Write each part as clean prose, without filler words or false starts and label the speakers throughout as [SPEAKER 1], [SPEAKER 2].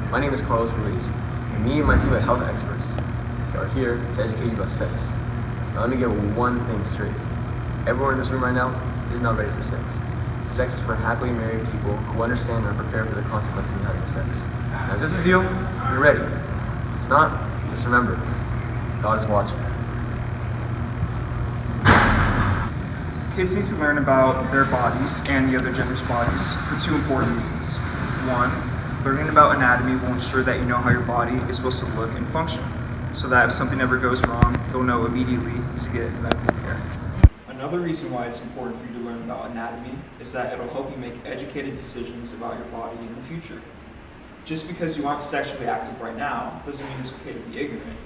[SPEAKER 1] My name is Carlos Ruiz, and me and my team of health experts are here to educate you about sex. Now let me get one thing straight. Everyone in this room right now is not ready for sex. Sex is for happily married people who understand and are prepared for the consequences of having sex. Now if this is you, you're ready. If it's not, just remember, God is watching.
[SPEAKER 2] Kids need to learn about their bodies and the other gender's bodies for two important reasons. One, learning about anatomy will ensure that you know how your body is supposed to look and function, so that if something ever goes wrong, you'll know immediately to get medical care. Another reason why it's important for you to learn about anatomy is that it'll help you make educated decisions about your body in the future. Just because you aren't sexually active right now doesn't mean it's okay to be ignorant.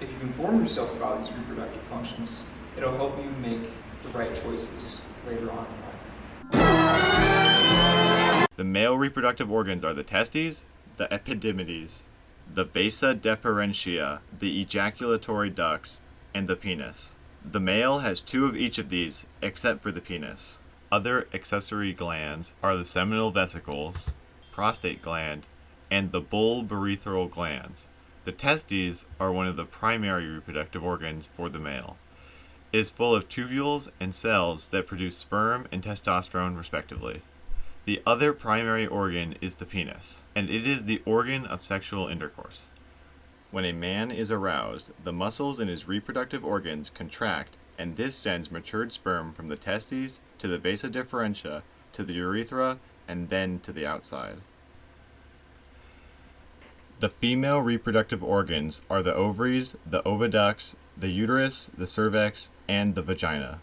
[SPEAKER 2] If you inform yourself about these reproductive functions, it'll help you make the right choices later on in life.
[SPEAKER 3] The male reproductive organs are the testes, the epididymis, the vasa deferentia, the ejaculatory ducts, and the penis. The male has two of each of these, except for the penis. Other accessory glands are the seminal vesicles, prostate gland, and the bulbourethral glands. The testes are one of the primary reproductive organs for the male. It is full of tubules and cells that produce sperm and testosterone respectively. The other primary organ is the penis, and it is the organ of sexual intercourse. When a man is aroused, the muscles in his reproductive organs contract, and this sends matured sperm from the testes to the vasa deferentia to the urethra and then to the outside. The female reproductive organs are the ovaries, the oviducts, the uterus, the cervix, and the vagina.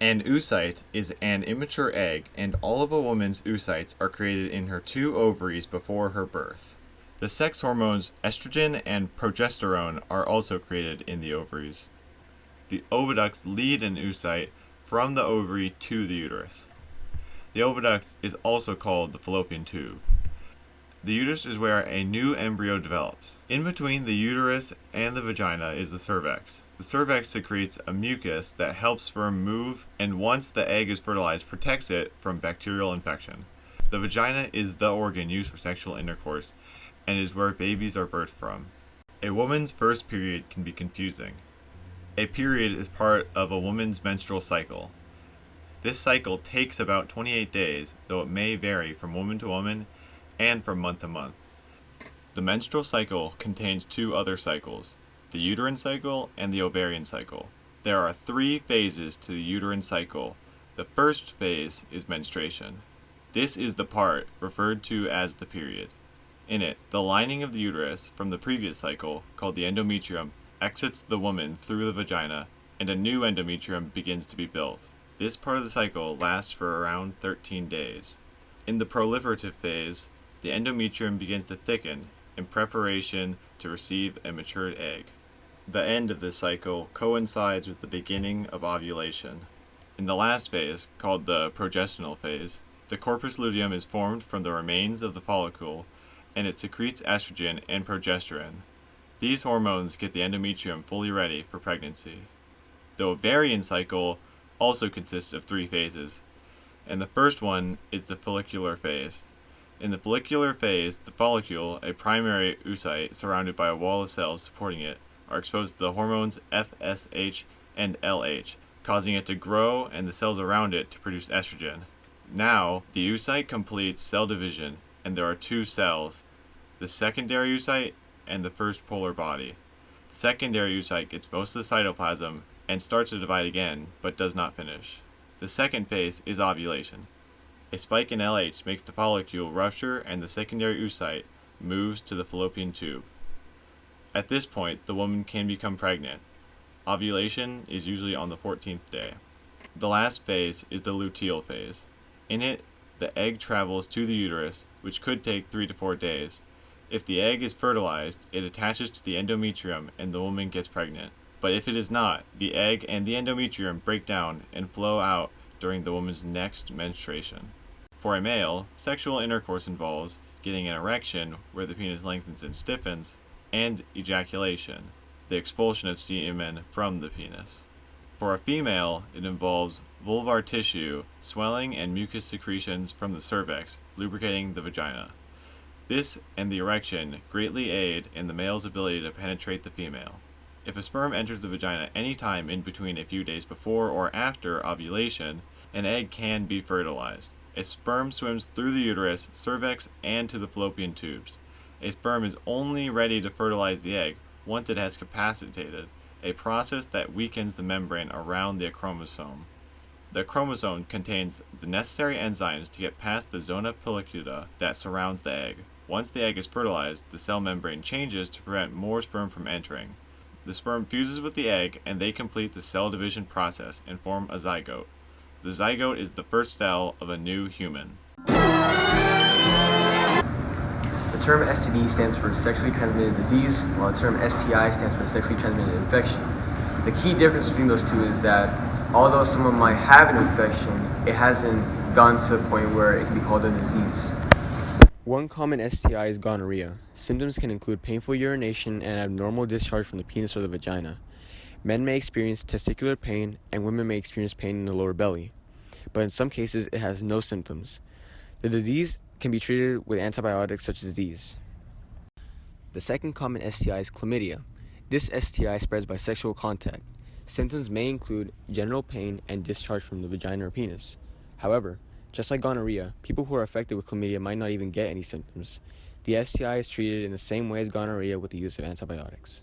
[SPEAKER 3] An oocyte is an immature egg, and all of a woman's oocytes are created in her two ovaries before her birth. The sex hormones estrogen and progesterone are also created in the ovaries. The oviducts lead an oocyte from the ovary to the uterus. The oviduct is also called the fallopian tube. The uterus is where a new embryo develops. In between the uterus and the vagina is the cervix. The cervix secretes a mucus that helps sperm move, and once the egg is fertilized, protects it from bacterial infection. The vagina is the organ used for sexual intercourse and is where babies are birthed from. A woman's first period can be confusing. A period is part of a woman's menstrual cycle. This cycle takes about 28 days, though it may vary from woman to woman and from month to month. The menstrual cycle contains two other cycles, the uterine cycle and the ovarian cycle. There are three phases to the uterine cycle. The first phase is menstruation. This is the part referred to as the period. In it, the lining of the uterus from the previous cycle, called the endometrium, exits the woman through the vagina, and a new endometrium begins to be built. This part of the cycle lasts for around 13 days. In the proliferative phase, the endometrium begins to thicken in preparation to receive a matured egg. The end of this cycle coincides with the beginning of ovulation. In the last phase, called the progestinal phase, the corpus luteum is formed from the remains of the follicle, and it secretes estrogen and progesterone. These hormones get the endometrium fully ready for pregnancy. The ovarian cycle also consists of three phases, and the first one is the follicular phase. In the follicular phase, the follicule, a primary oocyte surrounded by a wall of cells supporting it, are exposed to the hormones FSH and LH, causing it to grow and the cells around it to produce estrogen. Now, the oocyte completes cell division, and there are two cells, the secondary oocyte and the first polar body. The secondary oocyte gets most of the cytoplasm and starts to divide again, but does not finish. The second phase is ovulation. A spike in LH makes the follicle rupture and the secondary oocyte moves to the fallopian tube. At this point, the woman can become pregnant. Ovulation is usually on the 14th day. The last phase is the luteal phase. In it, the egg travels to the uterus, which could take 3 to 4 days. If the egg is fertilized, it attaches to the endometrium and the woman gets pregnant. But if it is not, the egg and the endometrium break down and flow out during the woman's next menstruation. For a male, sexual intercourse involves getting an erection where the penis lengthens and stiffens, and ejaculation, the expulsion of semen from the penis. For a female, it involves vulvar tissue, swelling, and mucus secretions from the cervix, lubricating the vagina. This and the erection greatly aid in the male's ability to penetrate the female. If a sperm enters the vagina any time in between a few days before or after ovulation, an egg can be fertilized. A sperm swims through the uterus, cervix, and to the fallopian tubes. A sperm is only ready to fertilize the egg once it has capacitated, a process that weakens the membrane around the chromosome. The chromosome contains the necessary enzymes to get past the zona pellicular that surrounds the egg. Once the egg is fertilized, the cell membrane changes to prevent more sperm from entering. The sperm fuses with the egg and they complete the cell division process and form a zygote. The zygote is the first cell of a new human.
[SPEAKER 1] The term STD stands for sexually transmitted disease, while the term STI stands for sexually transmitted infection. The key difference between those two is that although someone might have an infection, it hasn't gone to the point where it can be called a disease. One common STI is gonorrhea. Symptoms can include painful urination and abnormal discharge from the penis or the vagina. Men may experience testicular pain and women may experience pain in the lower belly, but in some cases it has no symptoms. The disease can be treated with antibiotics such as these. The second common STI is chlamydia. This STI spreads by sexual contact. Symptoms may include genital pain and discharge from the vagina or penis. However, just like gonorrhea, people who are affected with chlamydia might not even get any symptoms. The STI is treated in the same way as gonorrhea with the use of antibiotics.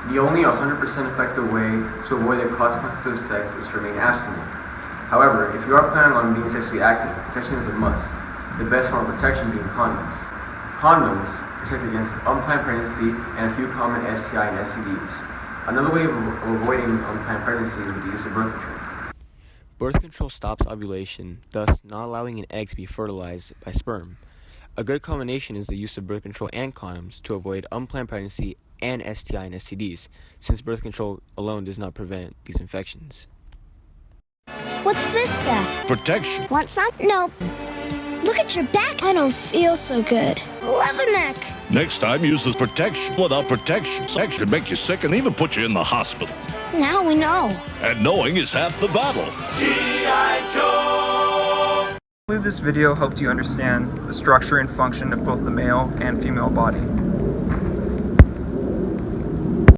[SPEAKER 1] The only 100% effective way to avoid the consequences of sex is to remain abstinent. However, if you are planning on being sexually active, protection is a must, the best form of protection being condoms. Condoms protect against unplanned pregnancy and a few common STI and STDs. Another way of avoiding unplanned pregnancy is with the use of birth control. Birth control stops ovulation, thus not allowing an egg to be fertilized by sperm. A good combination is the use of birth control and condoms to avoid unplanned pregnancy and STI and STDs, since birth control alone does not prevent these infections.
[SPEAKER 4] What's this stuff?
[SPEAKER 5] Protection.
[SPEAKER 4] Want some? Nope. Look at your back. I don't feel so good. Leatherneck.
[SPEAKER 5] Next time, use this protection. Without protection, sex could make you sick and even put you in the hospital.
[SPEAKER 4] Now we know.
[SPEAKER 5] And knowing is half the battle.
[SPEAKER 2] I believe this video helped you understand the structure and function of both the male and female body.